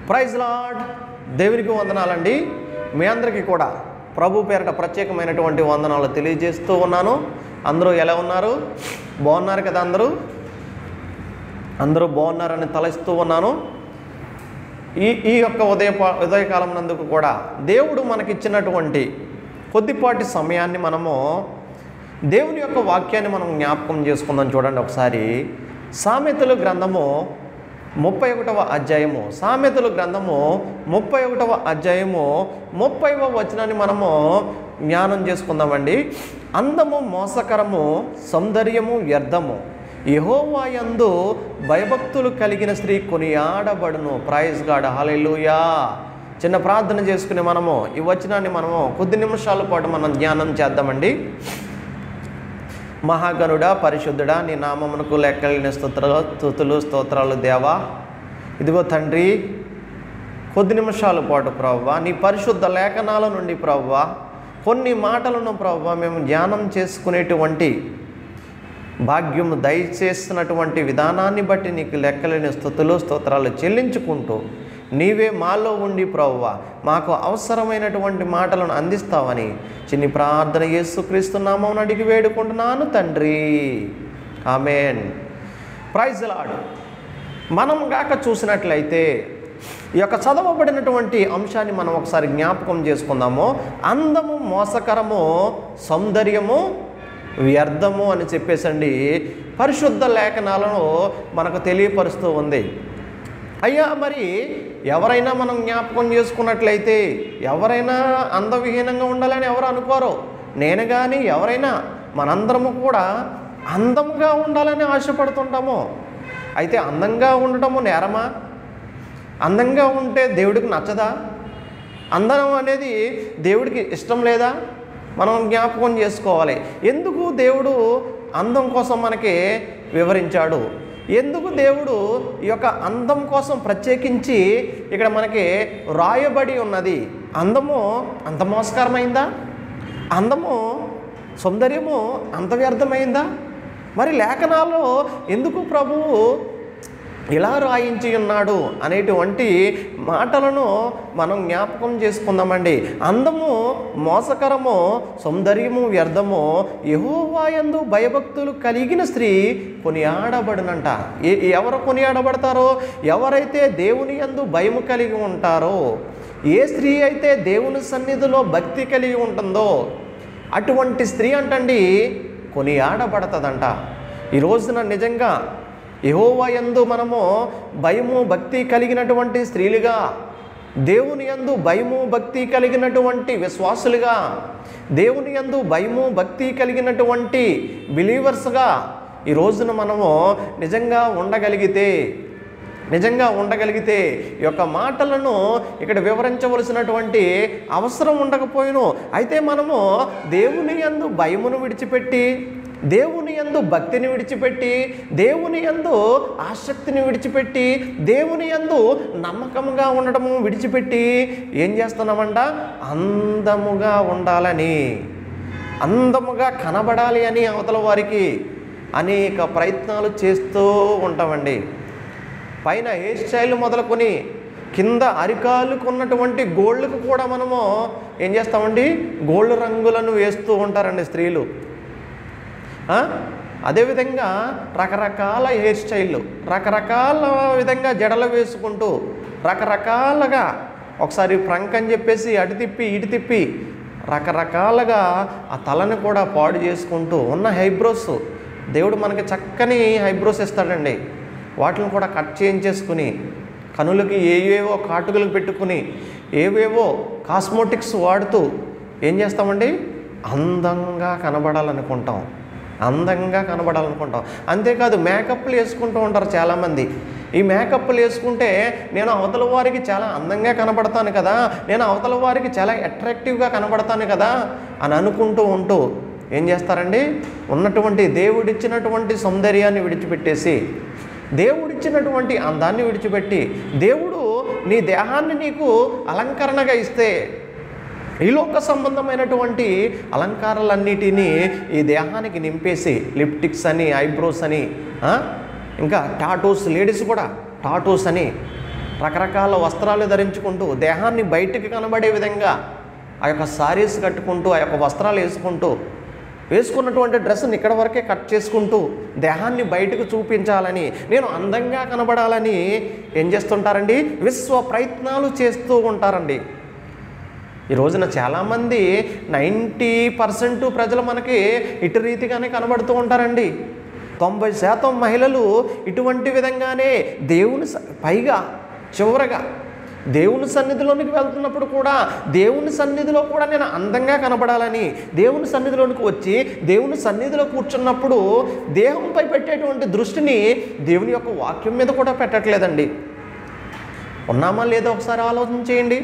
Praise lord. దేవునికి వందనాలండి. మీ అందరికీ కూడా ప్రభు పేరట ప్రత్యేకమైనటువంటి వందనాలు తెలియజేస్తూ ఉన్నాను. అందరూ ఎలా ఉన్నారు? బాగున్నారు కదా? అందరూ బాగున్నారని తలస్తూ ఉన్నాను. ఈ యొక్క ఉదయకాలం నందుకు కూడా దేవుడు మనకిచ్చినటువంటి కొద్దిపాటి సమయాన్ని మనము దేవుని యొక్క వాక్యాన్ని మనం జ్ఞాపకం చేసుకుందాం. చూడండి ఒకసారి. సామెతల గ్రంథము 31వ అధ్యాయము, సామెతల గ్రంథము 31వ అధ్యాయము 30వ వచనాన్ని మనము జ్ఞానం చేసుకుందామండి. అందము మోసకరము, సౌందర్యము వ్యర్థము, యెహోవా యందు భయభక్తులు కలిగిన స్త్రీ కొనియాడబడును. ప్రైజ్ గాడ్, హల్లెలూయా. చిన్న ప్రార్థన చేసుకుని మనము ఈ వచనాన్ని మనము కొద్ది నిమిషాల పాటు మనం ధ్యానం చేద్దామండి. మహాగణుడా, పరిశుద్ధుడా, నీ నామమునకు లెక్కలేని స్తుతులు స్తోత్రాలు దేవా. ఇదిగో తండ్రి, కొద్ది నిమిషాల పాటు ప్రభువా నీ పరిశుద్ధ లేఖనాల నుండి ప్రభువా కొన్ని మాటలను ప్రభువా మేము ధ్యానం చేసుకునేటువంటి భాగ్యము దయచేస్తున్నటువంటి విధానాన్ని బట్టి నీకు లెక్కలేని స్తుతులు స్తోత్రాలు చెల్లించుకుంటూ నీవే మాలో ఉండి ప్రభువా మాకు అవసరమైనటువంటి మాటలను అందిస్తావని చిన్ని ప్రార్థన యేసుక్రీస్తు నామమున అడిగి వేడుకుంటున్నాను తండ్రి, ఆమేన్. Praise lord. మనం గాక చూసినట్లయితే ఈ యొక్క చదవబడినటువంటి అంశాన్ని మనం ఒకసారి జ్ఞాపకం చేసుకుందాము. అందము మోసకరము, సౌందర్యము వ్యర్థము అని చెప్పేసండి పరిశుద్ధ లేఖనాలను మనకు తెలియపరుస్తూ ఉంది. అయ్యా, మరి ఎవరైనా మనం జ్ఞాపకం చేసుకున్నట్లయితే ఎవరైనా అందవిహీనంగా ఉండాలని ఎవరు అనుకోరు. నేను కానీ ఎవరైనా మనందరము కూడా అందంగా ఉండాలని ఆశపడుతుంటాము. అయితే అందంగా ఉండటము నేరమా? అందంగా ఉంటే దేవుడికి నచ్చదా? అందం అనేది దేవుడికి ఇష్టం లేదా? మనం జ్ఞాపకం చేసుకోవాలి. ఎందుకు దేవుడు అందం కోసం మనకి వివరించాడు? ఎందుకు దేవుడు ఈ యొక్క అందం కోసం ప్రత్యేకించి ఇక్కడ మనకి రాయబడి ఉన్నది? అందము అంత మోసకరమైందా? అందము సౌందర్యము అంత వ్యర్థమైందా? మరి లేఖనాల్లో ఎందుకు ప్రభువు ఇలా రాయించి ఉన్నాడు అనేటువంటి మాటలను మనం జ్ఞాపకం చేసుకుందామండి. అందము మోసకరము, సౌందర్యము వ్యర్థము, యెహోవా యందు భయభక్తులు కలిగిన స్త్రీ కొనియాడబడునంట. ఎవరు కొనియాడబడతారో? ఎవరైతే దేవుని యందు భయము కలిగి ఉంటారో, ఏ స్త్రీ అయితే దేవుని సన్నిధిలో భక్తి కలిగి ఉంటుందో అటువంటి స్త్రీ అంటండి కొనియాడబడతదంట. ఈ రోజున నిజంగా యెహోవా యందు మనము భయము భక్తి కలిగినటువంటి స్త్రీలుగా, దేవుని యందు భయము భక్తి కలిగినటువంటి విశ్వాసులుగా, దేవుని యందు భయము భక్తి కలిగినటువంటి బిలీవర్స్గా ఈ రోజున మనము నిజంగా ఉండగలిగితే ఈ యొక్క మాటలను ఇక్కడ వివరించవలసినటువంటి అవసరం ఉండకపోయిను. అయితే మనము దేవుని యందు భయమును విడిచిపెట్టి, దేవుని యందు భక్తిని విడిచిపెట్టి, దేవుని యందు ఆసక్తిని విడిచిపెట్టి, దేవుని యందు నమ్మకంగా ఉండటము విడిచిపెట్టి ఏం చేస్తున్నామంట? అందముగా ఉండాలని, అందముగా కనబడాలి అని అవతల వారికి అనేక ప్రయత్నాలు చేస్తూ ఉంటామండి. పైన హెయిర్ స్టైల్ మొదలుకొని కింద అరికాలకు ఉన్నటువంటి గోళ్ళకు కూడా మనము ఏం చేస్తామండి? గోల్డ్ రంగులను వేస్తూ ఉంటారండి స్త్రీలు. అదేవిధంగా రకరకాల హెయిర్ స్టైళ్ళు, రకరకాల విధంగా జడలు వేసుకుంటూ, రకరకాలుగా ఒకసారి ఫ్రంక్ అని చెప్పేసి అటు తిప్పి ఇటు తిప్పి రకరకాలుగా ఆ తలని కూడా పాడు చేసుకుంటూ ఉన్న హైబ్రోస్, దేవుడు మనకి చక్కని హైబ్రోస్ ఇస్తాడండి. వాటిని కూడా కట్ చేయించేసుకుని కనులకి ఏవేవో కాటుకలు పెట్టుకుని ఏవేవో కాస్మోటిక్స్ వాడుతూ ఏం చేస్తామండి? అందంగా కనబడాలనుకుంటాం. అంతేకాదు మేకప్లు వేసుకుంటూ ఉంటారు చాలామంది. ఈ మేకప్లు వేసుకుంటే నేను అవతల వారికి చాలా అందంగా కనబడతాను కదా, నేను అవతల వారికి చాలా అట్రాక్టివ్గా కనబడతాను కదా అని అనుకుంటూ ఉంటూ ఏం చేస్తారండి? ఉన్నటువంటి దేవుడిచ్చినటువంటి సౌందర్యాన్ని విడిచిపెట్టేసి, దేవుడిచ్చినటువంటి అందాన్ని విడిచిపెట్టి, దేవుడు నీ దేహాన్ని నీకు అలంకరణగా ఇస్తే ఈ లోక సంబంధమైనటువంటి అలంకారాలన్నిటినీ ఈ దేహానికి నింపేసి లిప్టిక్స్ అని, ఐబ్రోస్ అని, ఇంకా టాటూస్, లేడీస్ కూడా టాటూస్ అని రకరకాల వస్త్రాలు ధరించుకుంటూ దేహాన్ని బయటికి కనబడే విధంగా ఆ యొక్క సారీస్ కట్టుకుంటూ ఆ యొక్క వస్త్రాలు వేసుకున్నటువంటి డ్రెస్ని ఇక్కడ వరకే కట్ చేసుకుంటూ దేహాన్ని బయటకు చూపించాలని, నేను అందంగా కనబడాలని ఏం చేస్తుంటారండి? విశ్వ ప్రయత్నాలు చేస్తూ ఉంటారండి. ఈ రోజున చాలామంది 90% ప్రజలు మనకి ఇటు రీతిగానే కనబడుతూ ఉంటారండి. 90% మహిళలు ఇటువంటి విధంగానే పైగా చివరగా దేవుని సన్నిధిలోనికి వెళ్తున్నప్పుడు కూడా దేవుని సన్నిధిలో కూడా నేను అందంగా కనబడాలని, దేవుని సన్నిధిలోనికి వచ్చి దేవుని సన్నిధిలో కూర్చున్నప్పుడు దేహంపై పెట్టేటువంటి దృష్టిని దేవుని యొక్క వాక్యం మీద కూడా పెట్టట్లేదండి. ఉన్నామా లేదో ఒకసారి ఆలోచన చేయండి.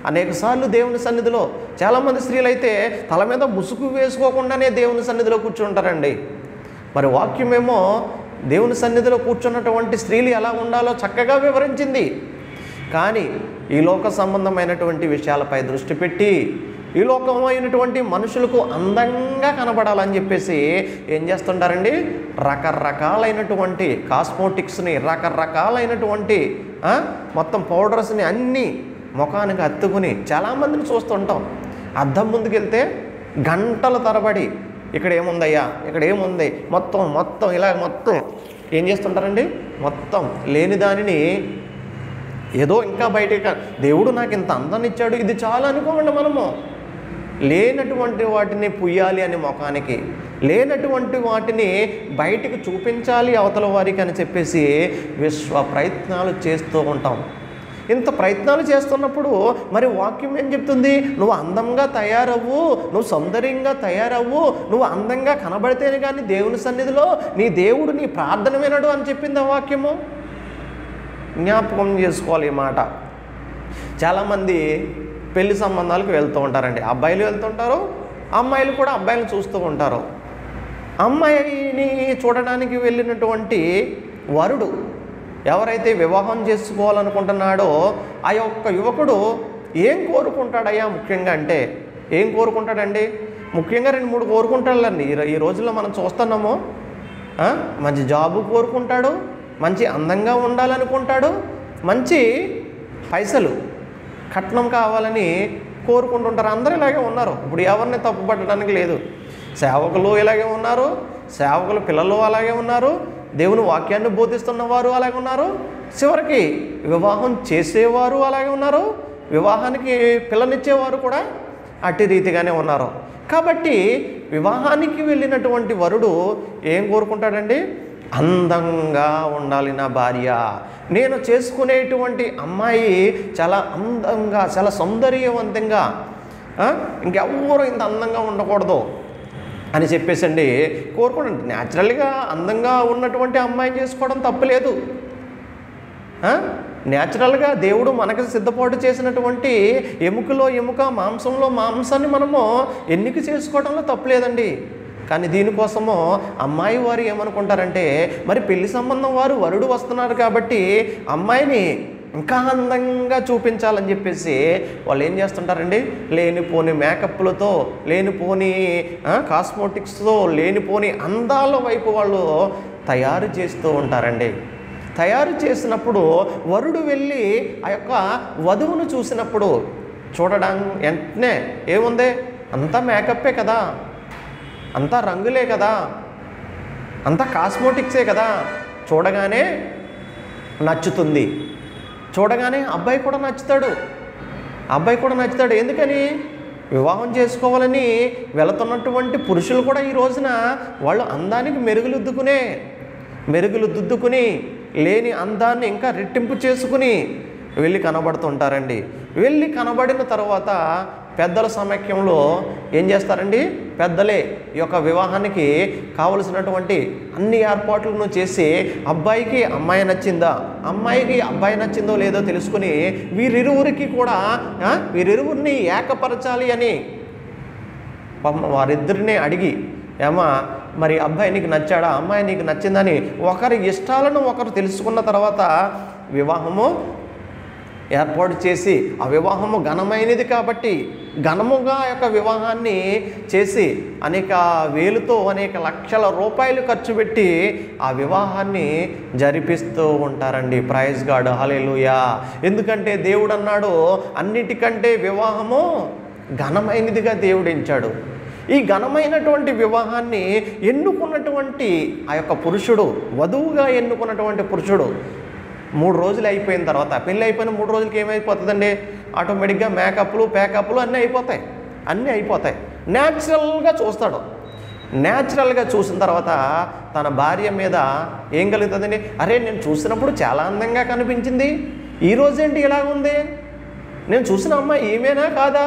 అనేకసార్లు దేవుని సన్నిధిలో చాలామంది స్త్రీలు అయితే తల మీద ముసుగు వేసుకోకుండానే దేవుని సన్నిధిలో కూర్చుంటారండి. మరి వాక్యమేమో దేవుని సన్నిధిలో కూర్చున్నటువంటి స్త్రీలు ఎలా ఉండాలో చక్కగా వివరించింది. కానీ ఈ లోక సంబంధమైనటువంటి విషయాలపై దృష్టి పెట్టి ఈ లోకమైనటువంటి మనుషులకు అందంగా కనబడాలని చెప్పేసి ఏం చేస్తుంటారండి? రకరకాలైనటువంటి కాస్మోటిక్స్ని, రకరకాలైనటువంటి మొత్తం పౌడర్స్ని అన్నీ ముఖానికి అత్తుకుని చాలామందిని చూస్తుంటాం. అద్దం ముందుకు వెళ్తే గంటల తరబడి ఇక్కడ ఏముందయ్యా, ఇక్కడ ఏముంది, మొత్తం ఇలా మొత్తం ఏం చేస్తుంటారండి? మొత్తం లేని దానిని ఏదో ఇంకా బయటికి, దేవుడు నాకు ఇంత అందాన్ని ఇచ్చాడు ఇది చాలు అనుకోమండి. మనము లేనటువంటి వాటిని పుయ్యాలి అని ముఖానికి, లేనటువంటి వాటిని బయటికి చూపించాలి అవతల వారికి అని చెప్పేసి విశ్వ ప్రయత్నాలు చేస్తూ ఉంటాం. ఇంత ప్రయత్నాలు చేస్తున్నప్పుడు మరి వాక్యం ఏం చెప్తుంది? నువ్వు అందంగా తయారవ్వు, నువ్వు సౌందర్యంగా తయారవ్వు, నువ్వు అందంగా కనబడితేనే కానీ దేవుని సన్నిధిలో నీ దేవుడు నీ ప్రార్థన వినడు అని చెప్పింది ఆ వాక్యము. జ్ఞాపకం చేసుకోవాలి ఈ మాట. చాలామంది పెళ్లి సంబంధాలకు వెళ్తూ ఉంటారండి. అబ్బాయిలు వెళ్తుంటారు, అమ్మాయిలు కూడా అబ్బాయిలు చూస్తూ ఉంటారు. అమ్మాయిని చూడడానికి వెళ్ళినటువంటి వరుడు ఎవరైతే వివాహం చేసుకోవాలనుకుంటున్నాడో ఆ యొక్క యువకుడు ఏం కోరుకుంటాడయ్యా ముఖ్యంగా అంటే ఏం కోరుకుంటాడండి? ముఖ్యంగా 2-3 కోరుకుంటాడండి. ఈ రోజుల్లో మనం చూస్తున్నాము. మంచి జాబు కోరుకుంటాడు, మంచి అందంగా ఉండాలనుకుంటాడు, మంచి పైసలు కట్నం కావాలని కోరుకుంటుంటారు. అందరూ ఇలాగే ఉన్నారు. ఇప్పుడు ఎవరిని తప్పుపట్టడానికి లేదు. సేవకులు ఇలాగే ఉన్నారు, సేవకుల పిల్లలు అలాగే ఉన్నారు, దేవుని వాక్యాన్ని బోధిస్తున్నవారు అలాగే ఉన్నారు, చివరికి వివాహం చేసేవారు అలాగే ఉన్నారు, వివాహానికి పిల్లనిచ్చేవారు కూడా అట్టి రీతిగానే ఉన్నారు. కాబట్టి వివాహానికి వెళ్ళినటువంటి వరుడు ఏం కోరుకుంటాడండి? అందంగా ఉండాలి నా భార్య, నేను చేసుకునేటువంటి అమ్మాయి చాలా అందంగా, చాలా సౌందర్యవంతంగా, ఇంకెవ్వరూ ఇంత అందంగా ఉండకూడదు అని చెప్పేసండి కోరుకోండి. న్యాచురల్గా అందంగా ఉన్నటువంటి అమ్మాయిని చేసుకోవడం తప్పులేదు. న్యాచురల్గా దేవుడు మనకు సిద్ధపాటు చేసినటువంటి ఎముకలో ఎముక, మాంసంలో మాంసాన్ని మనము ఎన్నిక చేసుకోవడంలో తప్పులేదండి. కానీ దీనికోసము అమ్మాయి వారు ఏమనుకుంటారంటే మరి పెళ్లి సంబంధం వారు వరుడు వస్తున్నారు కాబట్టి అమ్మాయిని ఇంకా అందంగా చూపించాలని చెప్పేసి వాళ్ళు ఏం చేస్తుంటారండి? లేనిపోని మేకప్లతో, లేనిపోని కాస్మోటిక్స్తో, లేనిపోని అందాల వైపు వాళ్ళు తయారు చేస్తూ ఉంటారండి. తయారు చేసినప్పుడు వరుడు వెళ్ళి ఆ యొక్క వధువును చూసినప్పుడు చూడడం వెంటనే ఏముంది? అంతా మేకప్పే కదా, అంతా రంగులే కదా, అంతా కాస్మోటిక్సే కదా, చూడగానే నచ్చుతుంది. చూడగానే అబ్బాయి కూడా నచ్చుతాడు. ఎందుకని? వివాహం చేసుకోవాలని వెళుతున్నటువంటి పురుషులు కూడా ఈ రోజున వాళ్ళు అందానికి మెరుగులు దిద్దుకుని లేని అందాన్ని ఇంకా రెట్టింపు చేసుకుని వెళ్ళి కనబడుతుంటారండి. వెళ్ళి కనబడిన తర్వాత పెద్దల సమైక్యంలో ఏం చేస్తారండి? పెద్దలే ఈ యొక్క వివాహానికి కావలసినటువంటి అన్ని ఏర్పాట్లను చేసి అబ్బాయికి అమ్మాయి నచ్చిందా, అమ్మాయికి అబ్బాయి నచ్చిందో లేదో తెలుసుకుని వీరిరువురిని ఏకపరచాలి అని వారిద్దరిని అడిగి, ఏమా మరి అబ్బాయి నీకు నచ్చాడా, అమ్మాయి నీకు నచ్చిందని ఒకరి ఇష్టాలను ఒకరు తెలుసుకున్న తర్వాత వివాహము ఏర్పాటు చేసి ఆ వివాహము ఘనమైనది కాబట్టి ఘనముగా ఆ యొక్క వివాహాన్ని చేసి అనేక వేలుతో అనేక లక్షల రూపాయలు ఖర్చు పెట్టి ఆ వివాహాన్ని జరిపిస్తూ ఉంటారండి. ప్రైజ్ గాడ్, హల్లెలూయా. ఎందుకంటే దేవుడు అన్నాడు, అన్నిటికంటే వివాహము ఘనమైనదిగా దేవుడు ఎంచాడు. ఈ ఘనమైనటువంటి వివాహాన్ని ఎన్నుకున్నటువంటి ఆ యొక్క పురుషుడు, వధువుగా ఎన్నుకున్నటువంటి పురుషుడు 3 రోజులు అయిపోయిన తర్వాత, పెళ్ళి అయిపోయిన 3 రోజులకి ఏమైపోతుందండి, ఆటోమేటిక్గా మేకప్లు ప్యాకప్లు అన్నీ అయిపోతాయి. న్యాచురల్గా చూస్తాడు. న్యాచురల్గా చూసిన తర్వాత తన భార్య మీద ఏం కలుగుతుందండి, అరే నేను చూసినప్పుడు చాలా అందంగా కనిపించింది, ఈరోజేంటి ఇలా ఉంది, నేను చూసిన అమ్మాయి ఈమెనా కాదా,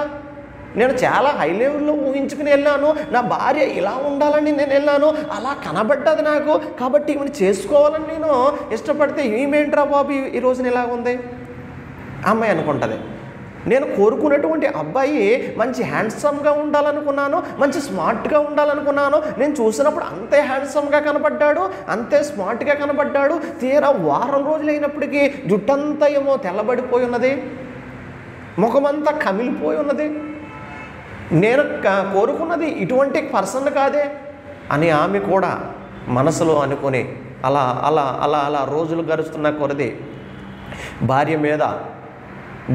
నేను చాలా హై లెవెల్లో ఊహించుకుని వెళ్ళాను, నా భార్య ఇలా ఉండాలని నేను వెళ్ళాను, అలా కనబడ్డది నాకు, కాబట్టి ఈమెను చేసుకోవాలని నేను ఇష్టపడితే ఈమెంట్రా బాబు ఈ రోజున ఇలా ఉంది అమ్మాయి అనుకుంటుంది. నేను కోరుకునేటువంటి అబ్బాయి మంచి హ్యాండ్సమ్గా ఉండాలనుకున్నాను, మంచి స్మార్ట్గా ఉండాలనుకున్నాను, నేను చూసినప్పుడు అంతే హ్యాండ్సమ్గా కనబడ్డాడు, అంతే స్మార్ట్గా కనబడ్డాడు, తీరా వారం రోజులు అయినప్పటికీ జుట్టంతా ఏమో తెల్లబడిపోయి ఉన్నది, ముఖమంతా కమిలిపోయి ఉన్నది, నేను కోరుకున్నది ఇటువంటి పర్సన్ కాదే అని ఆమె కూడా మనసులో అనుకొని అలా అలా అలా అలా రోజులు గడుస్తున్న కొలది భార్య మీద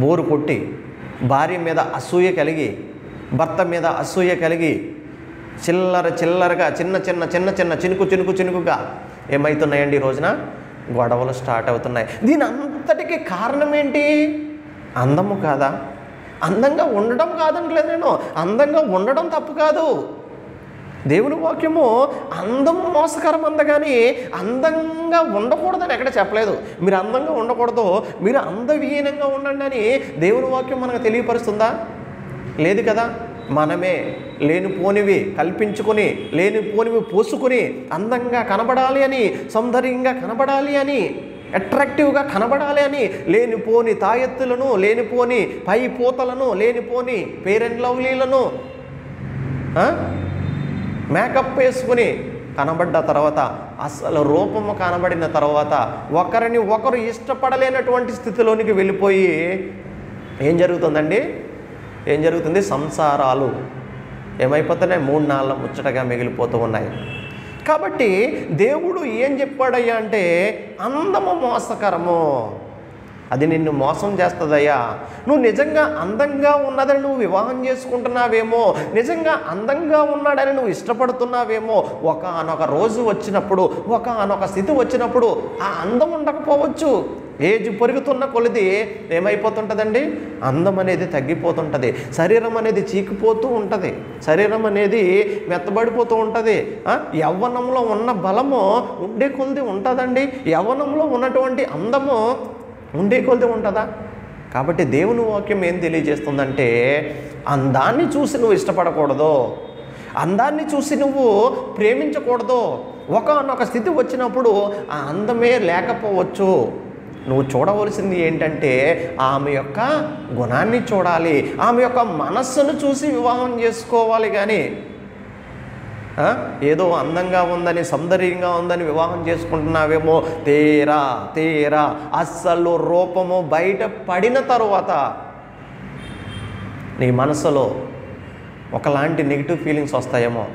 బోరు కొట్టి, భార్య మీద అసూయ కలిగి, భర్త మీద అసూయ కలిగి చిల్లరగా చిన్న చినుకుగా ఏమవుతున్నాయండి ఈ రోజున గొడవలు స్టార్ట్ అవుతున్నాయి. దీని అంతటికి కారణం ఏంటి? అందము కాదా? అందంగా ఉండడం కాదనట్లేదు నేను, అందంగా ఉండడం తప్పు కాదు. దేవుని వాక్యము అందము మోసకరం అంద కానీ అందంగా ఉండకూడదని ఎక్కడ చెప్పలేదు. మీరు అందంగా ఉండకూడదు, మీరు అందవిహీనంగా ఉండండి అని దేవుని వాక్యం మనకు తెలియపరుస్తుందా? లేదు కదా. మనమే లేనిపోనివి కల్పించుకొని, లేనిపోనివి పోసుకొని అందంగా కనబడాలి అని, సౌందర్యంగా కనబడాలి అని, అట్రాక్టివ్గా కనబడాలి అని లేనిపోని తాయెత్తులను, లేనిపోని పై పూతలను, లేనిపోని ఫెయిర్ అండ్ లవ్లీలను మేకప్ వేసుకుని కనబడ్డ తర్వాత, అసలు రూపము కనబడిన తర్వాత ఒకరిని ఒకరు ఇష్టపడలేనటువంటి స్థితిలోనికి వెళ్ళిపోయి ఏం జరుగుతుంది? సంసారాలు ఏమైపోతున్నాయి? 3 నాళ్ళ ముచ్చటగా మిగిలిపోతూ ఉన్నాయి. కాబట్టి దేవుడు ఏం చెప్పాడయ్యా అంటే, అందము మోసకరము, అది నిన్ను మోసం చేస్తుందయ్యా. నువ్వు నిజంగా అందంగా ఉన్నదని నువ్వు వివాహం చేసుకుంటున్నావేమో, నిజంగా అందంగా ఉన్నాడని నువ్వు ఇష్టపడుతున్నావేమో, ఒకానొక రోజు వచ్చినప్పుడు, ఒకానొక స్థితి వచ్చినప్పుడు ఆ అందం ఉండకపోవచ్చు. ఏజ్ పెరుగుతున్న కొలది ఏమైపోతుంటుందండి? అందం అనేది తగ్గిపోతుంటుంది, శరీరం అనేది చీకిపోతూ ఉంటుంది, శరీరం అనేది మెత్తబడిపోతూ ఉంటుంది. యవ్వనంలో ఉన్న బలము ఉండే కొలది ఉంటుందండి, యవ్వనంలో ఉన్నటువంటి అందము ఉండే కొలది ఉంటుందా? కాబట్టి దేవుని వాక్యం ఏం తెలియజేస్తుందంటే, అందాన్ని చూసి నువ్వు ఇష్టపడకూడదు, అందాన్ని చూసి నువ్వు ప్రేమించకూడదు. ఒకానొక స్థితి వచ్చినప్పుడు ఆ అందమే లేకపోవచ్చు. నువ్వు చూడవలసింది ఏంటంటే ఆమె యొక్క గుణాన్ని చూడాలి, ఆమె యొక్క మనస్సును చూసి వివాహం చేసుకోవాలి. కానీ ఏదో అందంగా ఉందని, సౌందర్యంగా ఉందని వివాహం చేసుకుంటున్నావేమో, తీరా అస్సలు రూపము బయట పడిన తరువాత నీ మనసులో ఒకలాంటి నెగిటివ్ ఫీలింగ్స్ వస్తాయేమో.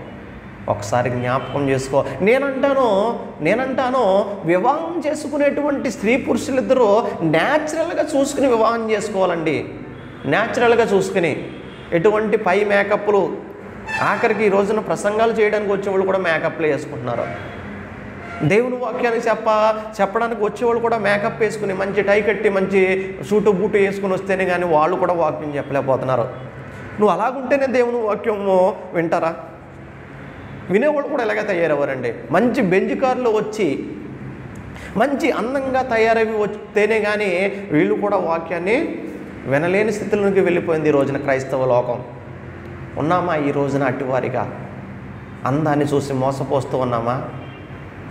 ఒకసారి జ్ఞాపకం చేసుకో. నేనంటాను వివాహం చేసుకునేటువంటి స్త్రీ పురుషులిద్దరూ న్యాచురల్గా చూసుకుని వివాహం చేసుకోవాలండి. న్యాచురల్గా చూసుకుని, ఎటువంటి పై మేకప్లు, ఆఖరికి ఈ రోజున ప్రసంగాలు చేయడానికి వచ్చేవాళ్ళు కూడా మేకప్లు వేసుకుంటున్నారు. దేవుని వాక్యాన్ని చెప్పడానికి వచ్చేవాళ్ళు కూడా మేకప్ వేసుకుని, మంచి టై కట్టి, మంచి సూటు బూటు వేసుకుని వస్తేనే కానీ వాళ్ళు కూడా వాక్యం చెప్పలేకపోతున్నారు. నువ్వు అలాగుంటేనే దేవుని వాక్యము వింటారా? వినేవాళ్ళు కూడా ఎలాగ తయారవ్వరండి. మంచి బెంజ్ కార్లో వచ్చి మంచి అందంగా తయారవి వస్తేనే కానీ వీళ్ళు కూడా వాక్యాన్ని వినలేని స్థితిలోకి వెళ్ళిపోయింది ఈ రోజున క్రైస్తవ లోకం. ఉన్నామా ఈ రోజున అటువారిగా? అందాన్ని చూసి మోసపోతూ ఉన్నామా?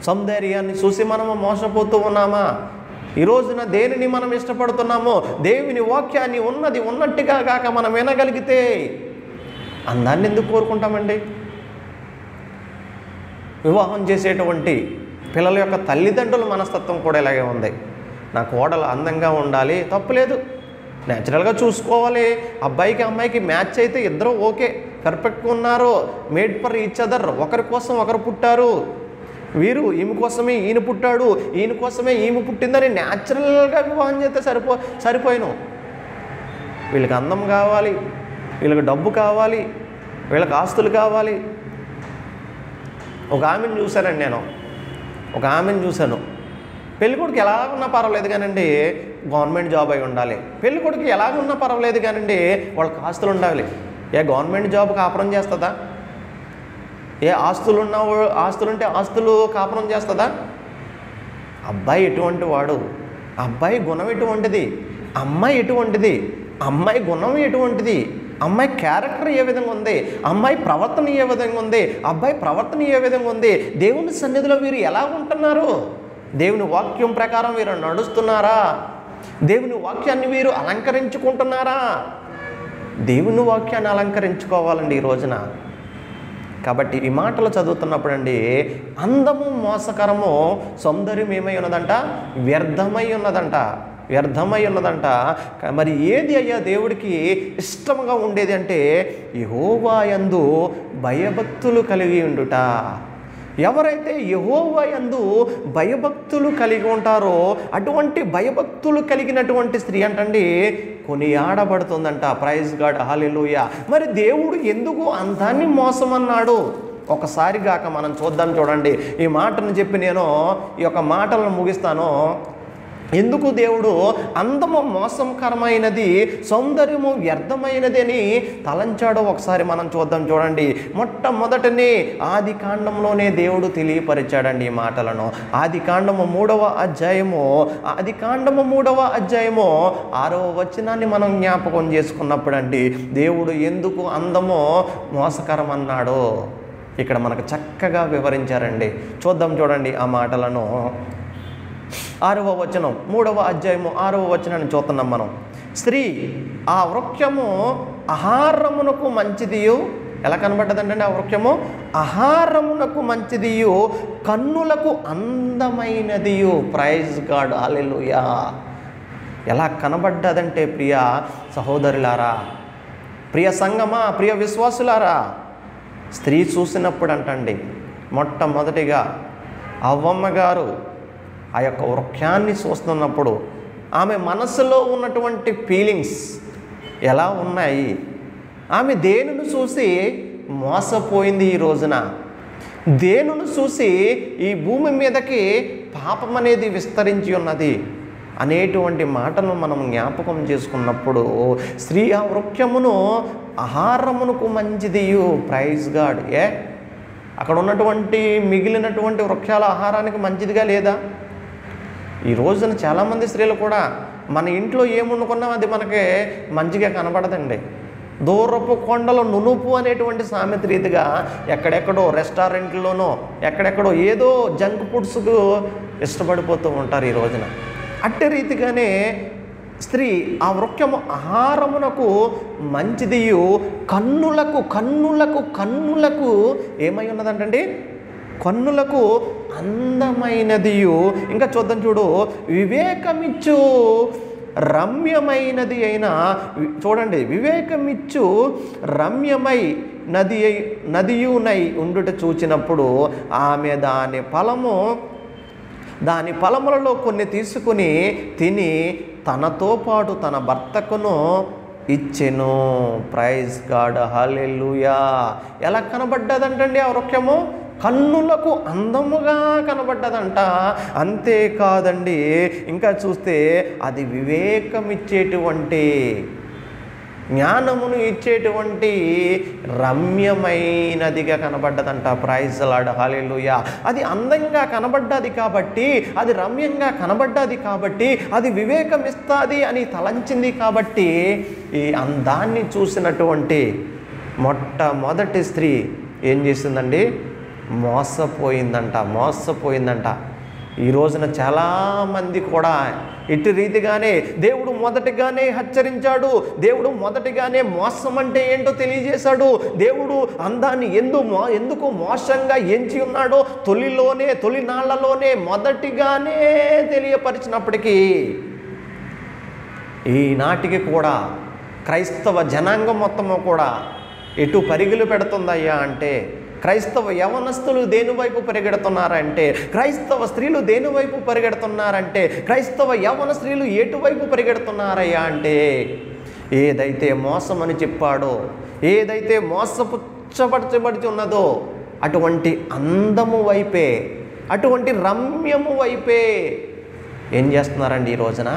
సౌందర్యాన్ని చూసి మనము మోసపోతూ ఉన్నామా? ఈ రోజున దేనిని మనం ఇష్టపడుతున్నామో, దేవుని వాక్యాన్ని ఉన్నది ఉన్నట్టుగా కాక మనం వినగలిగితే అందాన్ని ఎందుకు కోరుకుంటామండి? వివాహం చేసేటువంటి పిల్లల యొక్క తల్లిదండ్రుల మనస్తత్వం కూడా ఇలాగే ఉంది. నా కోడలు అందంగా ఉండాలి, తప్పులేదు, న్యాచురల్గా చూసుకోవాలి. అబ్బాయికి అమ్మాయికి మ్యాచ్ అయితే ఇద్దరు ఓకే, పర్ఫెక్ట్గా ఉన్నారు, మేడ్ ఫర్ ఈచ్ అదర్, ఒకరి కోసం ఒకరు పుట్టారు, వీరు ఈమె కోసమే ఈయన పుట్టాడు, ఈయన కోసమే ఈమె పుట్టిందని న్యాచురల్గా వివాహం చేస్తే సరిపోయాను. వీళ్ళకి అందం కావాలి, వీళ్ళకి డబ్బు కావాలి, వీళ్ళకి ఆస్తులు కావాలి. ఒక ఆమెను చూశానండి, ఒక ఆమెను చూశాను. పెళ్ళికొడుకు ఎలాగున్నా పర్వాలేదు కానండి గవర్నమెంట్ జాబ్ అయి ఉండాలి, పెళ్ళికొడుకు ఎలాగున్నా పర్వాలేదు కానండి వాళ్ళకి ఆస్తులు ఉండాలి. గవర్నమెంట్ జాబ్ కాపురం చేస్తుందా? ఆస్తులుంటే ఆస్తులు కాపురం చేస్తుందా? అబ్బాయి ఎటువంటి వాడు, అబ్బాయి గుణం ఎటువంటిది, అమ్మాయి ఎటువంటిది, అమ్మాయి గుణం ఎటువంటిది, అమ్మాయి క్యారెక్టర్ ఏ విధంగా ఉంది, అమ్మాయి ప్రవర్తన ఏ విధంగా ఉంది, అబ్బాయి ప్రవర్తన ఏ విధంగా ఉంది, దేవుని సన్నిధిలో వీరు ఎలా ఉంటున్నారు, దేవుని వాక్యం ప్రకారం వీరు నడుస్తున్నారా, దేవుని వాక్యాన్ని వీరు అలంకరించుకుంటున్నారా? దేవుని వాక్యాన్ని అలంకరించుకోవాలండి ఈ రోజున. కాబట్టి ఈ మాటలు చదువుతున్నప్పుడు అండి, అందము మోసకరము, సౌందర్యం ఏమై ఉన్నదంట, వ్యర్థమై ఉన్నదంట. మరి ఏది అయ్యా దేవుడికి ఇష్టంగా ఉండేది అంటే యెహోవా యందు భయభక్తులు కలిగి ఉండుట. ఎవరైతే యెహోవా యందు భయభక్తులు కలిగి ఉంటారో అటువంటి భయభక్తులు కలిగినటువంటి స్త్రీ అంటండి కొనియాడబడుతుందంట. ప్రైజ్ గాడ్, హల్లెలూయా. మరి దేవుడు ఎందుకు అందాన్ని మోసమన్నాడు? ఒకసారి గాక మనం చూద్దాం. చూడండి, ఈ మాటను చెప్పి నేను ఈ యొక్క మాటలను ముగిస్తాను. ఎందుకు దేవుడు అందము మోసకరమైనది, సౌందర్యము వ్యర్థమైనది అని తలంచాడో ఒకసారి మనం చూద్దాం. చూడండి, మొట్టమొదటనే ఆది కాండంలోనే దేవుడు తెలియపరిచాడండి ఈ మాటలను. ఆది కాండము 3వ అధ్యాయము 6వ వచనాన్ని మనం జ్ఞాపకం చేసుకున్నప్పుడు అండి దేవుడు ఎందుకు అందము మోసకరం అన్నాడో ఇక్కడ మనకు చక్కగా వివరించారండి. చూద్దాం. చూడండి ఆ మాటలను. 6వ వచనం, 3వ అధ్యాయము 6వ వచనాన్ని చూస్తున్నాం మనం. స్త్రీ ఆ వృక్షము ఆహారమునకు మంచిదియు, ఎలా కనబడ్డదండి ఆ వృక్షము? ఆహారమునకు మంచిదియు, కన్నులకు అందమైనదియు. ప్రైజ్ గాడ్, హల్లెలూయా. ఎలా కనబడ్డదంటే ప్రియ సహోదరులారా, ప్రియ సంగమా, ప్రియ విశ్వాసులారా, స్త్రీ చూసినప్పుడు అంటండి మొట్టమొదటిగా అవ్వమ్మ గారు ఆ యొక్క వృక్షాన్ని చూస్తున్నప్పుడు ఆమె మనసులో ఉన్నటువంటి ఫీలింగ్స్ ఎలా ఉన్నాయి? ఆమె దేనిని చూసి మోసపోయింది ఈ రోజున? దేనిని చూసి ఈ భూమి మీదకి పాపం అనేది విస్తరించి ఉన్నది అనేటువంటి మాటను మనం జ్ఞాపకం చేసుకున్నప్పుడు స్త్రీ ఆ వృక్షమును ఆహారమునకు మంచిదియు. Praise God. అక్కడ ఉన్నటువంటి మిగిలినటువంటి వృక్షాల ఆహారానికి మంచిదిగా లేదా? ఈ రోజున చాలామంది స్త్రీలు కూడా మన ఇంట్లో ఏముండుకున్నాం అది మనకి మంచిగా కనబడదండి. దూరపు కొండలో నునుపు అనేటువంటి సామెత రీతిగా ఎక్కడెక్కడో రెస్టారెంట్లోనో ఎక్కడెక్కడో ఏదో జంక్ ఫుడ్స్కు ఇష్టపడిపోతూ ఉంటారు ఈ రోజున. అట్టి రీతిగానే స్త్రీ ఆ వృక్షము ఆహారమునకు మంచిదియు, కన్నులకు ఏమై ఉన్నదంటండి? కన్నులకు అందమైనదియు. ఇంకా చూద్దాం. చూడు, వివేకమిచ్చు రమ్యమైనది అయినా, చూడండి, వివేకమిచ్చు రమ్యమై నదియునై ఉండుట చూచినప్పుడు ఆమె దాని ఫలములలో కొన్ని తీసుకుని తిని తనతో పాటు తన భర్తకును ఇచ్చెను. ప్రైజ్ గాడ్, హల్లెలూయా. ఎలా కనబడ్డదంటండి ఆ వృక్షము? కన్నులకు అందముగా కనబడ్డదంట. అంతేకాదండి, ఇంకా చూస్తే అది వివేకం ఇచ్చేటువంటి, జ్ఞానమును ఇచ్చేటువంటి రమ్యమైనదిగా కనబడ్డదంట. ప్రైజ్ లార్డ్, హల్లెలూయా. అది అందంగా కనబడ్డది కాబట్టి, అది రమ్యంగా కనబడ్డది కాబట్టి, అది వివేకం ఇస్తుంది అని తలంచింది కాబట్టి, ఈ అందాన్ని చూసినటువంటి మొట్టమొదటి స్త్రీ ఏం చేసిందండి? మోసపోయిందంట. ఈ రోజున చాలామంది కూడా ఇటు రీతిగానే దేవుడు మొదటిగానే హెచ్చరించాడు. దేవుడు మొదటిగానే మోసం అంటే ఏంటో తెలియజేశాడు. దేవుడు అందాన్ని ఎందుకు మోసంగా ఎంచి ఉన్నాడో తొలినాళ్లలోనే మొదటిగానే తెలియపరిచినప్పటికీ ఈనాటికి కూడా క్రైస్తవ జనాంగం మొత్తము కూడా ఎటు పరుగులు పెడుతుందయ్యా అంటే, క్రైస్తవ యవనస్తులు దేనివైపు పరిగెడుతున్నారంటే, క్రైస్తవ స్త్రీలు దేనివైపు పరిగెడుతున్నారంటే, క్రైస్తవ యవన స్త్రీలు ఎటువైపు పరిగెడుతున్నారయ్యా అంటే, ఏదైతే మోసమని చెప్పాడో, ఏదైతే మోసపుచ్చబడి ఉన్నదో అటువంటి అందము వైపే, అటువంటి రమ్యము వైపే ఏం చేస్తున్నారండి ఈ రోజున?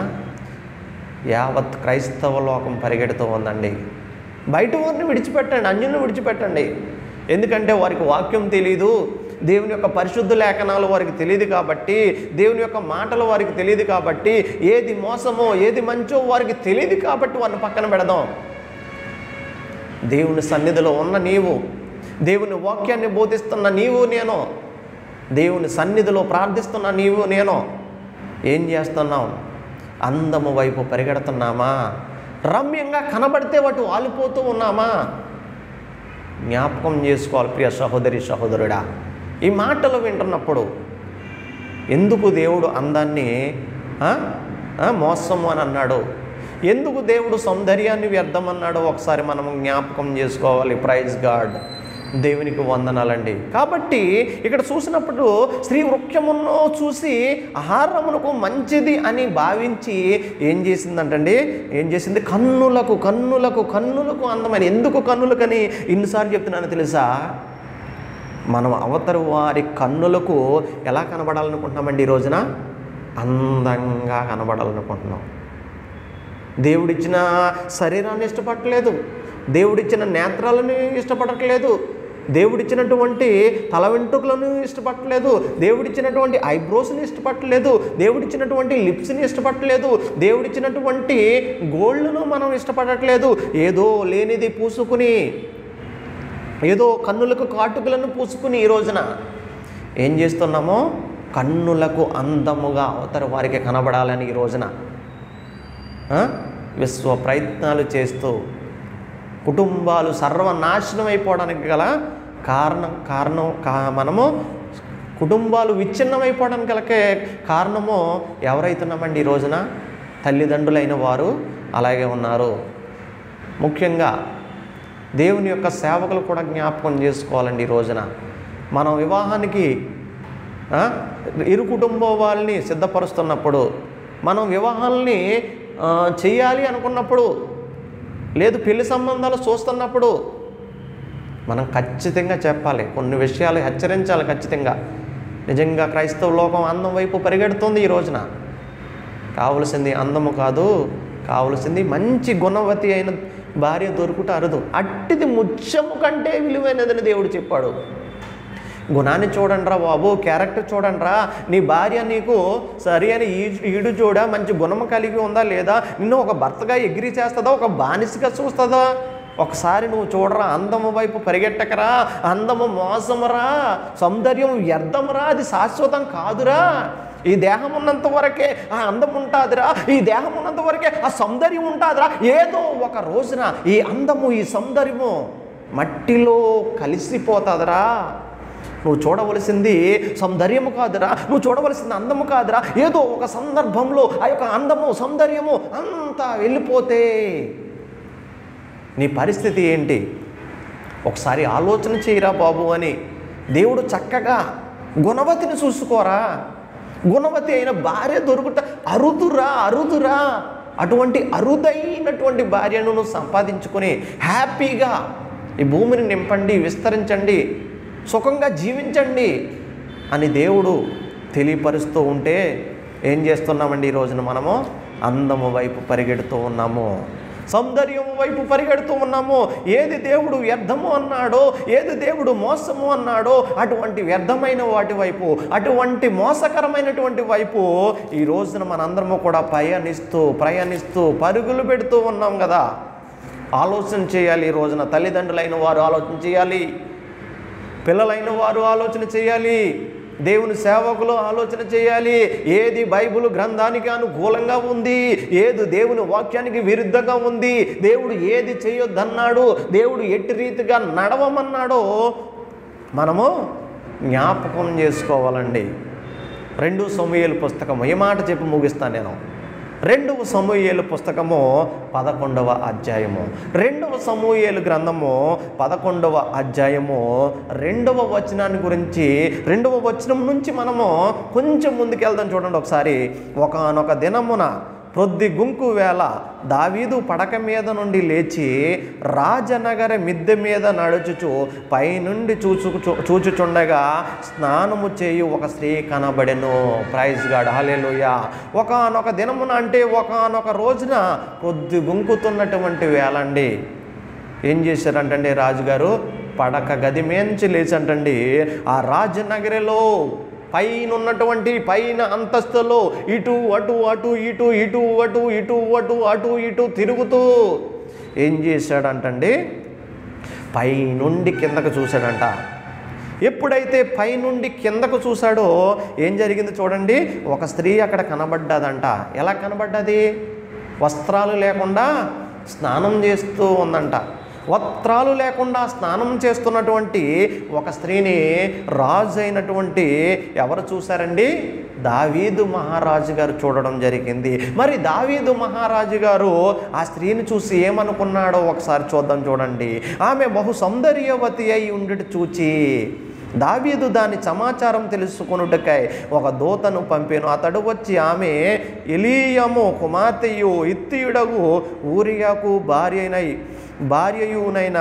యావత్ క్రైస్తవ లోకం పరిగెడుతూ ఉందండి. బయట వారిని విడిచిపెట్టండి, అన్యులను విడిచిపెట్టండి. ఎందుకంటే వారికి వాక్యం తెలీదు, దేవుని యొక్క పరిశుద్ధ లేఖనాలు వారికి తెలియదు కాబట్టి, దేవుని యొక్క మాటలు వారికి తెలియదు కాబట్టి, ఏది మోసమో ఏది మంచో వారికి తెలియదు కాబట్టి వారిని పక్కన పెడదాం. దేవుని సన్నిధిలో ఉన్న నీవు, దేవుని వాక్యాన్ని బోధిస్తున్న నీవు నేను, దేవుని సన్నిధిలో ప్రార్థిస్తున్న నీవు నేను ఏం చేస్తున్నాం? అందము వైపు పరిగెడుతున్నామా? రమ్యంగా కనబడితే వాటి వాలిపోతూ ఉన్నామా? జ్ఞాపకం చేసుకోవాలి ప్రియ సహోదరి సహోదరుడా. ఈ మాటలు వింటున్నప్పుడు ఎందుకు దేవుడు అందాన్ని మోసము అని అన్నాడు, ఎందుకు దేవుడు సౌందర్యాన్ని వ్యర్థమన్నాడో ఒకసారి మనం జ్ఞాపకం చేసుకోవాలి. ప్రైజ్ గాడ్, దేవునికి వందనాలండి. కాబట్టి ఇక్కడ చూసినప్పుడు స్త్రీ వృక్షమును చూసి ఆహారమునకు మంచిది అని భావించి ఏం చేసిందంటండి? ఏం చేసింది? కన్నులకు కన్నులకు కన్నులకు అందమైన. ఎందుకు కన్నులకని ఇన్నిసార్లు చెప్తున్నాను తెలుసా? మనం అవతరు వారి కన్నులకు ఎలా కనబడాలనుకుంటున్నామండి ఈ రోజున? అందంగా కనబడాలనుకుంటున్నాం. దేవుడిచ్చిన శరీరాన్ని ఇష్టపడట్లేదు, దేవుడిచ్చిన నేత్రాలను ఇష్టపడట్లేదు, దేవుడిచ్చినటువంటి తల వెంట్రుకలను ఇష్టపడట్లేదు, దేవుడిచ్చినటువంటి ఐబ్రోస్ని ఇష్టపడట్లేదు, దేవుడిచ్చినటువంటి లిప్స్ని ఇష్టపడట్లేదు, దేవుడిచ్చినటువంటి గోళ్ళను మనం ఇష్టపడట్లేదు. ఏదో లేనిది పూసుకుని, ఏదో కన్నులకు కాటుకలను పూసుకుని ఈ రోజున ఏం చేస్తున్నామో? కన్నులకు అందముగా అవతల వారికి కనబడాలని ఈ రోజున విశ్వ ప్రయత్నాలు చేస్తూ కుటుంబాలు సర్వనాశనం అయిపోవడానికి గల మనము కుటుంబాలు విచ్ఛిన్నమైపోవడానికి గల కారణము ఎవరైతున్నామండి ఈ రోజున? తల్లిదండ్రులైన వారు అలాగే ఉన్నారు. ముఖ్యంగా దేవుని యొక్క సేవకులు కూడా జ్ఞాపకం చేసుకోవాలండి ఈ రోజున. మనం వివాహానికి ఇరు కుటుంబం వాళ్ళని సిద్ధపరుస్తున్నప్పుడు, మనం వివాహాలని చేయాలి అనుకున్నప్పుడు, లేదు పెళ్లి సంబంధాలు చూస్తున్నప్పుడు మనం ఖచ్చితంగా చెప్పాలి, కొన్ని విషయాలు హెచ్చరించాలి ఖచ్చితంగా. నిజంగా క్రైస్తవ లోకం అందం వైపు పరిగెడుతుంది ఈ రోజున. కావలసింది అందము కాదు, కావలసింది మంచి గుణవతి అయిన భార్య దొరుకుట అరుదు, అట్టిది ముత్యము కంటే విలువైనదని దేవుడు చెప్పాడు. గుణాన్ని చూడండిరా బాబు, క్యారెక్టర్ చూడండిరా. నీ భార్య నీకు సరి అని ఈడు చూడ మంచి గుణము కలిగి ఉందా లేదా, నిన్ను ఒక భర్తగా ఎగిరి చేస్తుందా, ఒక బానిసగా చూస్తుందా? ఒకసారి నువ్వు చూడరా. అందము వైపు పరిగెట్టకరా. అందము మోసమురా, సౌందర్యం వ్యర్థమురా, అది శాశ్వతం కాదురా. ఈ దేహం ఉన్నంత వరకే ఆ అందం ఉంటుందిరా, ఈ దేహం ఉన్నంత వరకే ఆ సౌందర్యం ఉంటుందిరా. ఏదో ఒక రోజున ఈ అందము ఈ సౌందర్యము మట్టిలో కలిసిపోతుందిరా. నువ్వు చూడవలసింది సౌందర్యము కాదురా, నువ్వు చూడవలసింది అందము కాదురా. ఏదో ఒక సందర్భంలో ఆ యొక్క అందము సౌందర్యము అంతా వెళ్ళిపోతే నీ పరిస్థితి ఏంటి? ఒకసారి ఆలోచన చేయరా బాబు అని దేవుడు చక్కగా గుణవతిని చూసుకోరా. గుణవతి అయిన భార్య దొరుకుట అరుదురా, అరుదురా. అటువంటి అరుదైనటువంటి భార్యను నువ్వు సంపాదించుకొని హ్యాపీగా ఈ భూమిని నింపండి, విస్తరించండి, సుఖంగా జీవించండి అని దేవుడు తెలియపరుస్తూ ఉంటే ఏం చేస్తున్నామండి ఈ రోజున? మనము అందము వైపు పరిగెడుతూ ఉన్నాము, సౌందర్యము వైపు పరిగెడుతూ ఉన్నాము. ఏది దేవుడు వ్యర్థము అన్నాడో, ఏది దేవుడు మోసము అన్నాడో అటువంటి వ్యర్థమైన వాటి వైపు, అటువంటి మోసకరమైనటువంటి వైపు ఈ రోజున మనందరము కూడా ప్రయాణిస్తూ పరుగులు పెడుతూ ఉన్నాం కదా. ఆలోచన చేయాలి. ఈ రోజున తల్లిదండ్రులైన వారు ఆలోచన చేయాలి, పిల్లలైన వారు ఆలోచన చేయాలి, దేవుని సేవకులు ఆలోచన చేయాలి. ఏది బైబిల్ గ్రంథానికి అనుకూలంగా ఉంది, ఏది దేవుని వాక్యానికి విరుద్ధంగా ఉంది, దేవుడు ఏది చేయొద్దన్నాడు, దేవుడు ఎట్టి రీతిగా నడవమన్నాడో మనము జ్ఞాపకం చేసుకోవాలండి. 2 సమూయేలు పుస్తకం, ఈ మాట చెప్పి ముగిస్తాను నేను. రెండవ సమూయేలు పుస్తకము 11వ అధ్యాయము, రెండవ సమూయేలు గ్రంథము 11వ అధ్యాయము 2వ వచనాన్ని గురించి, 2వ వచనం నుంచి మనము కొంచెం ముందుకెళ్దాం. చూడండి ఒకసారి. ఒకానొక దినమున ప్రొద్ది గుంకు వేళ దావీదు పడక మీద నుండి లేచి రాజనగర మిద్దె మీద నడుచుచు పైనుండి చూచుచుండగా స్నానము చేయు ఒక స్త్రీ కనబడెను. ప్రైజ్ గాడ్, హల్లెలూయా. ఒకానొక దినమున అంటే ఒకానొక రోజున ప్రొద్ది గుంకుతున్నటువంటి వేళ అండి ఏం చేశారంటండి, రాజుగారు పడక గది మేంచి లేచంటండి ఆ రాజనగరిలో పైనున్నటువంటి పైన అంతస్తులో ఇటు అటు అటు ఇటు ఇటు అటు ఇటు అటు అటు ఇటు తిరుగుతూ ఏం చేశాడంటండి, పైనుండి కిందకు చూశాడంట. ఎప్పుడైతే పైనుండి కిందకు చూశాడో ఏం జరిగింది చూడండి, ఒక స్త్రీ అక్కడ కనబడ్డదంట. ఎలా కనబడ్డది? వస్త్రాలు లేకుండా స్నానం చేస్తూ ఉందంట. వస్త్రాలు లేకుండా స్నానం చేస్తున్నటువంటి ఒక స్త్రీని రాజు అయినటువంటి ఎవరు చూశారండి? దావీదు మహారాజు గారు చూడడం జరిగింది. మరి దావీదు మహారాజు గారు ఆ స్త్రీని చూసి ఏమనుకున్నాడో ఒకసారి చూద్దాం. చూడండి. ఆమె బహు సౌందర్యవతి అయి ఉండి చూచి దావీదు దాని సమాచారం తెలుసుకొనుటకై ఒక దూతను పంపెను. అతడు వచ్చి ఆమె ఎలీయము కుమార్తెయు హిత్తీయుడగు ఊరియాకు భార్యయునైన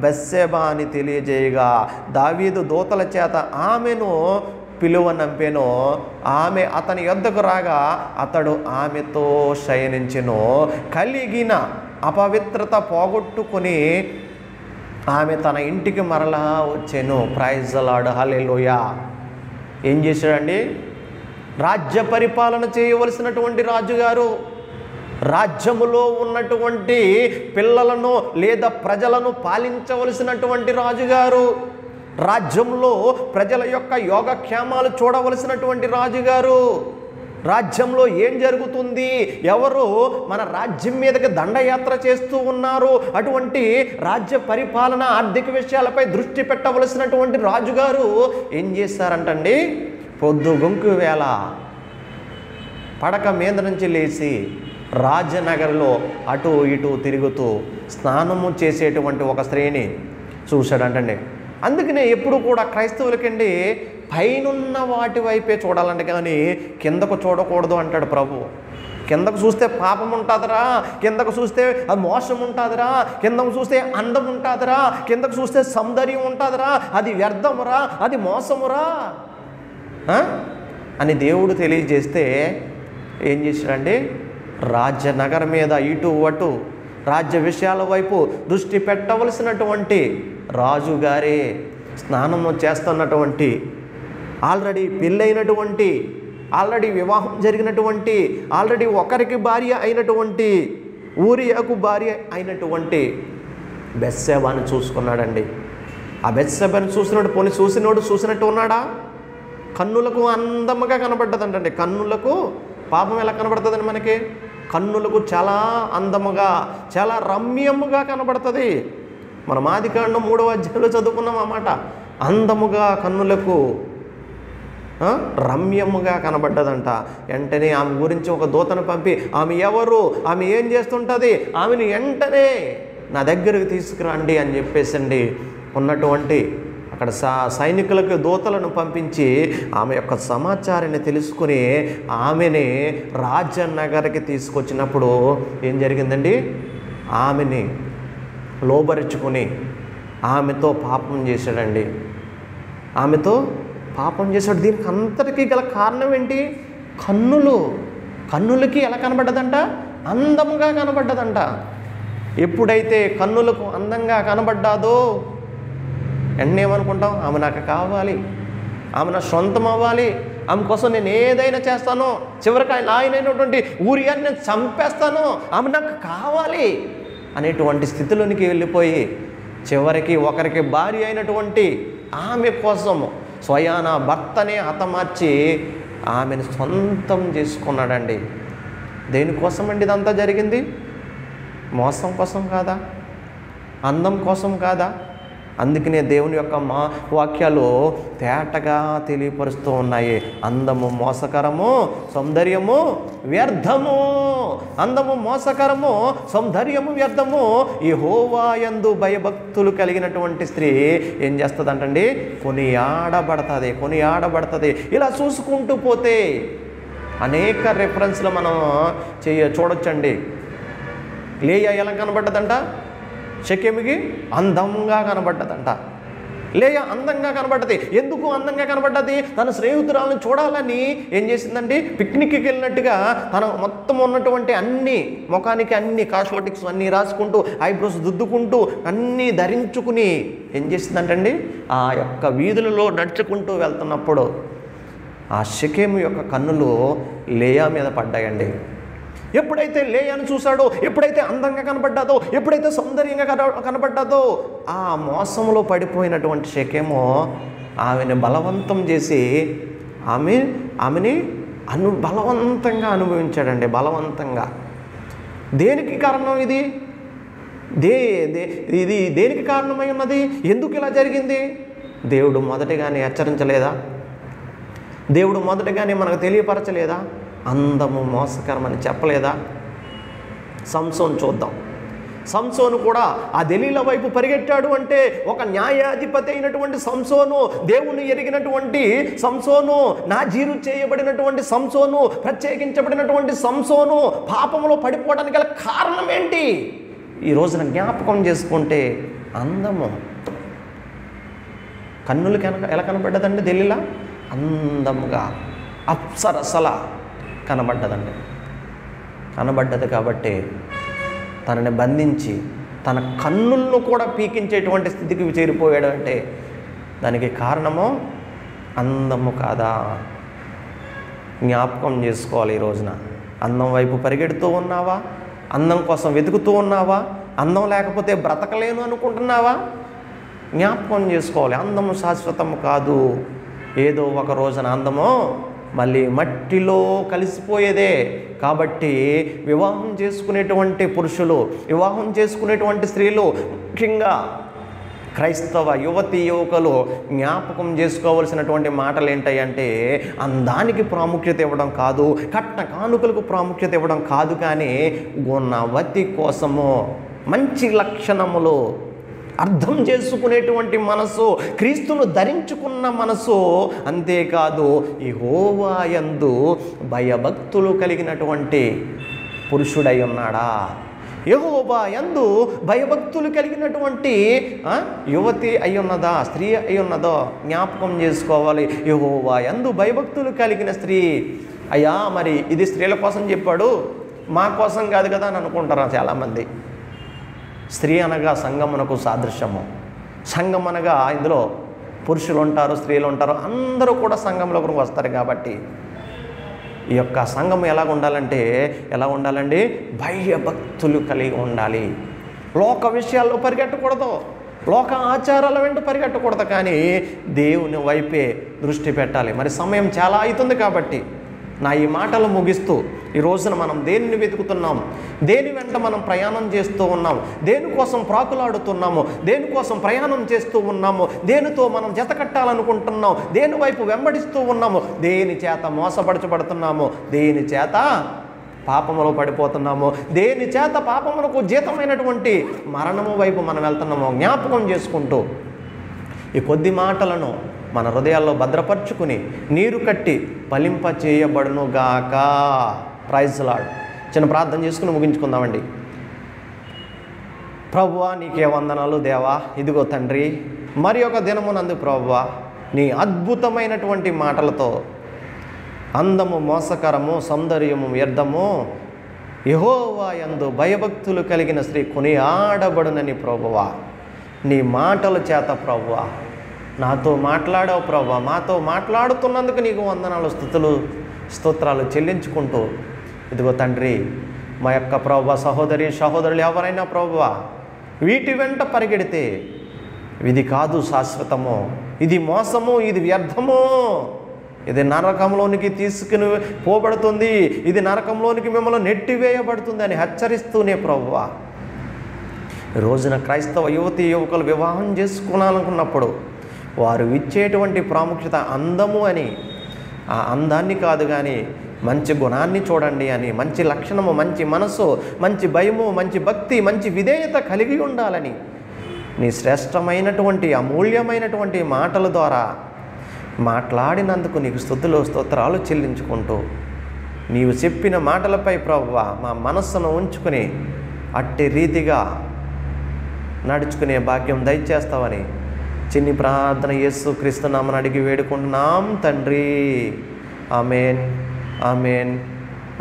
బెత్షెబా అని తెలియజేయగా దావీదు దూతల చేత ఆమెను పిలువనంపెను. ఆమె అతని యొద్దకు రాగా అతడు ఆమెతో శయనించెను. కలిగిన అపవిత్రత పోగొట్టుకొని ఆమె తన ఇంటికి మరలా వచ్చాను. ప్రైజ్ ది లార్డ్, హల్లెలూయా. ఏం చేశాడండి? రాజ్య పరిపాలన చేయవలసినటువంటి రాజుగారు, రాజ్యములో ఉన్నటువంటి పిల్లలను లేదా ప్రజలను పాలించవలసినటువంటి రాజుగారు, రాజ్యంలో ప్రజల యొక్క యోగక్షేమాలు చూడవలసినటువంటి రాజుగారు, రాజ్యంలో ఏం జరుగుతుంది, ఎవరు మన రాజ్యం మీదకి దండయాత్ర చేస్తూ ఉన్నారు, అటువంటి రాజ్య పరిపాలన ఆర్థిక విషయాలపై దృష్టి పెట్టవలసినటువంటి రాజుగారు ఏం చేశారంటండి, పొద్దుగుంకు వేళ పడక మీద నుంచి లేచి రాజనగర్లో అటు ఇటు తిరుగుతూ స్నానము చేసేటువంటి ఒక స్త్రీని చూశాడంటండి. అందుకనే ఎప్పుడు కూడా క్రైస్తవులకండి పైనున్న వాటి వైపే చూడాలంటే కానీ కిందకు చూడకూడదు అంటాడు ప్రభు. కిందకు చూస్తే పాపం ఉంటుందిరా, కిందకు చూస్తే అది మోసం ఉంటుందిరా, కిందకు చూస్తే అందం ఉంటుందిరా, కిందకు చూస్తే సౌందర్యం ఉంటుందిరా, అది వ్యర్థమురా, అది మోసమురా అని దేవుడు తెలియజేస్తే ఏం చేశాడండి, రాజ్యనగరం మీద ఇటు అటు రాజ్య విషయాల వైపు దృష్టి పెట్టవలసినటువంటి రాజుగారే స్నానము చేస్తున్నటువంటి, ఆల్రెడీ పెళ్ళైనటువంటి, ఆల్రెడీ వివాహం జరిగినటువంటి, ఆల్రెడీ ఒకరికి భార్య అయినటువంటి, ఊరియాకు భార్య అయినటువంటి బెత్షెబాను చూసుకున్నాడండి. ఆ బెత్షెబాను చూసినట్టు పోనీ చూసినట్టు ఉన్నాడా? కన్నులకు అందముగా కనబడ్డదంటండి. కన్నులకు పాపం ఎలా కనబడుతుందండి? మనకి కన్నులకు చాలా అందముగా చాలా రమ్యముగా కనబడుతుంది. మనం ఆదికాండం 3వ అధ్యాయంలో చదువుకున్నాం అన్నమాట. అందముగా కన్నులకు రమ్యముగా కనబడ్డదంట. వెంటనే ఆమె గురించి ఒక దూతను పంపి ఆమె ఎవరు, ఆమె ఏం చేస్తుంటుంది, ఆమెను వెంటనే నా దగ్గరకు తీసుకురండి అని చెప్పేసండి ఉన్నటువంటి అక్కడ సైనికులకు దూతలను పంపించి ఆమె యొక్క సమాచారాన్ని తెలుసుకుని ఆమెని రాజనగర్కి తీసుకొచ్చినప్పుడు ఏం జరిగిందండి, ఆమెని లోబరుచుకుని ఆమెతో పాపం చేశాడండి. ఆమెతో పాపం చేశాడు. దీనికి అంతటికీ గల కారణం ఏంటి? కన్నులకి ఎలా కనబడ్డదంట? అందముగా కనబడ్డదంట. ఎప్పుడైతే కన్నులకు అందంగా కనబడ్డాదో వెంటనే ఏమనుకుంటాం, ఆమె నాకు కావాలి, ఆమె నా సొంతం అవ్వాలి, ఆమె కోసం నేను ఏదైనా చేస్తాను, చివరికి ఆయనైనటువంటి ఊరియాన్ని నేను చంపేస్తాను, ఆమె నాకు కావాలి అనేటువంటి స్థితిలోనికి వెళ్ళిపోయి చివరికి ఒకరికి భార్య అయినటువంటి ఆమె కోసం స్వయాన భర్తనే హతమార్చి ఆమెను సొంతం చేసుకున్నాడండి. దేనికోసం అండి ఇదంతా జరిగింది? మోసం కోసం కాదా? అందం కోసం కాదా? అందుకనే దేవుని యొక్క వాక్యాలు తేటగా తెలియపరుస్తూ ఉన్నాయి. అందము మోసకరము, సౌందర్యము వ్యర్థము. అందము మోసకరము, సౌందర్యము వ్యర్థము. యెహోవా యందు భయభక్తులు కలిగినటువంటి స్త్రీ ఏం చేస్తుందంటండి? కొనియాడబడుతుంది. ఇలా చూసుకుంటూ పోతే అనేక రెఫరెన్స్లు మనం చూడొచ్చండి. లేయా ఎలా కనబడ్డదంట? షెకెముకి అందంగా కనబడ్డదంట. లేయా అందంగా కనబడ్డది. ఎందుకు అందంగా కనబడ్డది? తన స్నేహితురాలను చూడాలని ఏం చేసిందండి? పిక్నిక్కి వెళ్ళినట్టుగా తన మొత్తం ఉన్నటువంటి అన్ని ముఖానికి అన్ని కాస్మెటిక్స్ అన్నీ రాసుకుంటూ, ఐబ్రోస్ దుద్దుకుంటూ, అన్నీ ధరించుకుని ఏం చేసిందంటండి? ఆ యొక్క వీధులలో నడుచుకుంటూ వెళ్తున్నప్పుడు ఆ షెకెము యొక్క కన్నులు లేయా మీద పడ్డాయండి. ఎప్పుడైతే లేయాను చూశాడో, ఎప్పుడైతే అందంగా కనబడ్డాదో, ఎప్పుడైతే సౌందర్యంగా కనబడ్డాదో, ఆ మోసంలో పడిపోయినటువంటి షెకెము ఆమెను బలవంతం చేసి ఆమెని బలవంతంగా అనుభవించాడండి. బలవంతంగా. దేనికి కారణం ఇది? ఇది దేనికి కారణమై ఉన్నది? ఎందుకు ఇలా జరిగింది? దేవుడు మొదటిగానే హెచ్చరించలేదా? దేవుడు మొదటగానే మనకు తెలియపరచలేదా? అందము మోసకరమని చెప్పలేదా? సంసోను చూద్దాం. సంసోను కూడా ఆ దెలీలా వైపు పరిగెట్టాడు అంటే, ఒక న్యాయాధిపతి అయినటువంటి సంసోను, దేవుని ఎరిగినటువంటి సంసోను, నాజీరు చేయబడినటువంటి సంసోను, ప్రత్యేకించబడినటువంటి సంసోను పాపంలో పడిపోవడానికి గల కారణం ఏంటి? ఈ రోజున జ్ఞాపకం చేసుకుంటే అందము. కన్నులకి ఎలా కనబడ్డదండి దెలీలా? అందముగా, అప్సరసల కనబడ్డది. కాబట్టి తనని బంధించి తన కన్నులను కూడా పీకించేటువంటి స్థితికి చేరిపోయాడు అంటే దానికి కారణము అందము కాదా? జ్ఞాపకం చేసుకోవాలి. ఈ రోజున అందం వైపు పరిగెడుతూ ఉన్నావా? అందం కోసం వెతుకుతూ ఉన్నావా? అందం లేకపోతే బ్రతకలేను అనుకుంటున్నావా? జ్ఞాపకం చేసుకోవాలి. అందము శాశ్వతము కాదు. ఏదో ఒక రోజున అందము మళ్ళీ మట్టిలో కలిసిపోయేదే. కాబట్టి వివాహం చేసుకునేటువంటి పురుషులు, వివాహం చేసుకునేటువంటి స్త్రీలు, ముఖ్యంగా క్రైస్తవ యువతి యువకులు జ్ఞాపకం చేసుకోవలసినటువంటి మాటలు ఏంటంటే, అందానికి ప్రాముఖ్యత ఇవ్వడం కాదు, కట్న కానుకలకు ప్రాముఖ్యత ఇవ్వడం కాదు, కానీ గుణవతి కోసము మంచి లక్షణములు, అర్థం చేసుకునేటువంటి మనసు, క్రీస్తును ధరించుకున్న మనసు, అంతేకాదు యెహోవా యందు భయభక్తులు కలిగినటువంటి పురుషుడై ఉన్నాడా? యెహోవా యందు భయభక్తులు కలిగినటువంటి యువతి అయి ఉన్నదా? స్త్రీ అయి ఉన్నదో జ్ఞాపకం చేసుకోవాలి. యెహోవా యందు భయభక్తులు కలిగిన స్త్రీ. అయ్యా, మరి ఇది స్త్రీల కోసం చెప్పాడు, మా కోసం కాదు కదా అని అనుకుంటారా చాలామంది. స్త్రీ అనగా సంఘమునకు సాదృశ్యము. సంఘం అనగా ఇందులో పురుషులు ఉంటారు, స్త్రీలు ఉంటారు, అందరూ కూడా సంఘంలోకి వస్తారు. కాబట్టి ఈ యొక్క సంఘం ఎలా ఉండాలండి? భయభక్తులు కలిగి ఉండాలి. లోక విషయాల్లో పరిగెట్టకూడదు, లోక ఆచారాల వెంట పరిగెట్టకూడదు, కానీ దేవుని వైపే దృష్టి పెట్టాలి. మరి సమయం చాలా అవుతుంది కాబట్టి నా ఈ మాటలు ముగిస్తూ, ఈ రోజున మనం దేనిని వెతుకుతున్నాం, దేని వెంట మనం ప్రయాణం చేస్తూ ఉన్నాం, దేనికోసం ప్రాకులాడుతున్నాము, దేనికోసం ప్రయాణం చేస్తూ ఉన్నాము, దేనితో మనం జత కట్టాలనుకుంటున్నాం, దేని వైపు వెంబడిస్తూ ఉన్నాము, దేని చేత మోసపరచబడుతున్నాము, దేని చేత పాపములో పడిపోతున్నాము, దేని చేత పాపమునకు జీతమైనటువంటి మరణము వైపు మనం వెళ్తున్నామో జ్ఞాపకం చేసుకుంటూ ఈ కొద్ది మాటలను మన హృదయాల్లో భద్రపరుచుకుని నీరు కట్టి ఫలింప చేయబడునుగాక. Praise lord. చిన్న ప్రార్థన చేసుకుని ముగించుకుందామండి. ప్రభువా, నీకే వందనాలు దేవా. ఇదిగో తండ్రి, మరి ఒక దినమునందు ప్రభువా నీ అద్భుతమైనటువంటి మాటలతో అందము మోసకరము, సౌందర్యము వ్యర్థము, యెహోవా యందు భయభక్తులు కలిగిన స్త్రీ కొనియాడబడునని ప్రభువా నీ మాటల చేత ప్రభువా నాతో మాట్లాడావు ప్రభువా. మాతో మాట్లాడుతున్నందుకు నీకు వందనాలు, స్తోత్రాలు చెల్లించుకుంటూ ఇదిగో తండ్రి, మా యొక్క ప్రభువా సహోదరులు ఎవరైనా ప్రభువా వీటి వెంట పరిగెడితే ఇది కాదు శాశ్వతము, ఇది మోసము, ఇది వ్యర్థము, ఇది నరకంలోనికి తీసుకుని పోబడుతుంది, ఇది నరకంలోనికి మిమ్మల్ని నెట్టివేయబడుతుంది అని హెచ్చరిస్తూనే ప్రభువా ఈ రోజున క్రైస్తవ యువతీ యువకులు వివాహం చేసుకోవాలనుకున్నప్పుడు వారు ఇచ్చేటువంటి ప్రాముఖ్యత అందము అని, ఆ అందాన్ని కాదు కానీ మంచి గుణాన్ని చూడండి అని, మంచి లక్షణము, మంచి మనసు, మంచి భయము, మంచి భక్తి, మంచి విధేయత కలిగి ఉండాలని నీ శ్రేష్టమైనటువంటి అమూల్యమైనటువంటి మాటల ద్వారా మాట్లాడినందుకు నీకు స్తుతులు స్తోత్రాలు చెల్లించుకుంటూ, నీవు చెప్పిన మాటలపై ప్రభువా మా మనస్సును ఉంచుకుని అట్టి రీతిగా నడుచుకునే భాగ్యం దయచేస్తావని చిన్ని ప్రార్థన యేసు క్రీస్తు నామమున అడిగి వేడుకుంటున్నాం తండ్రి. Amen, amen,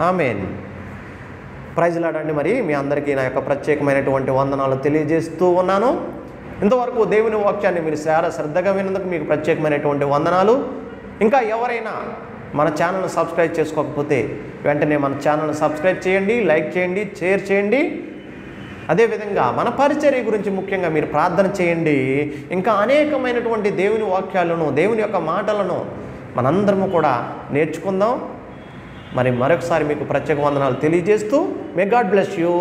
amen. ప్రైజ్లాడండి. మరి మీ అందరికీ నా యొక్క ప్రత్యేకమైనటువంటి వందనాలు తెలియజేస్తూ ఉన్నాను. ఇంతవరకు దేవుని వాక్యాన్ని మీరు చాలా శ్రద్ధగా విన్నందుకు మీకు ప్రత్యేకమైనటువంటి వందనాలు. ఇంకా ఎవరైనా మన ఛానల్ని సబ్స్క్రైబ్ చేసుకోకపోతే వెంటనే మన ఛానల్ని సబ్స్క్రైబ్ చేయండి, లైక్ చేయండి, షేర్ చేయండి. అదేవిధంగా మన పరిచర్య గురించి ముఖ్యంగా మీరు ప్రార్థన చేయండి. ఇంకా అనేకమైనటువంటి దేవుని వాక్యాలను, దేవుని యొక్క మాటలను మనందరము కూడా నేర్చుకుందాం. మరి మరొకసారి మీకు ప్రత్యేక వందనాలు తెలియజేస్తూ మే గాడ్ బ్లెస్ యూ.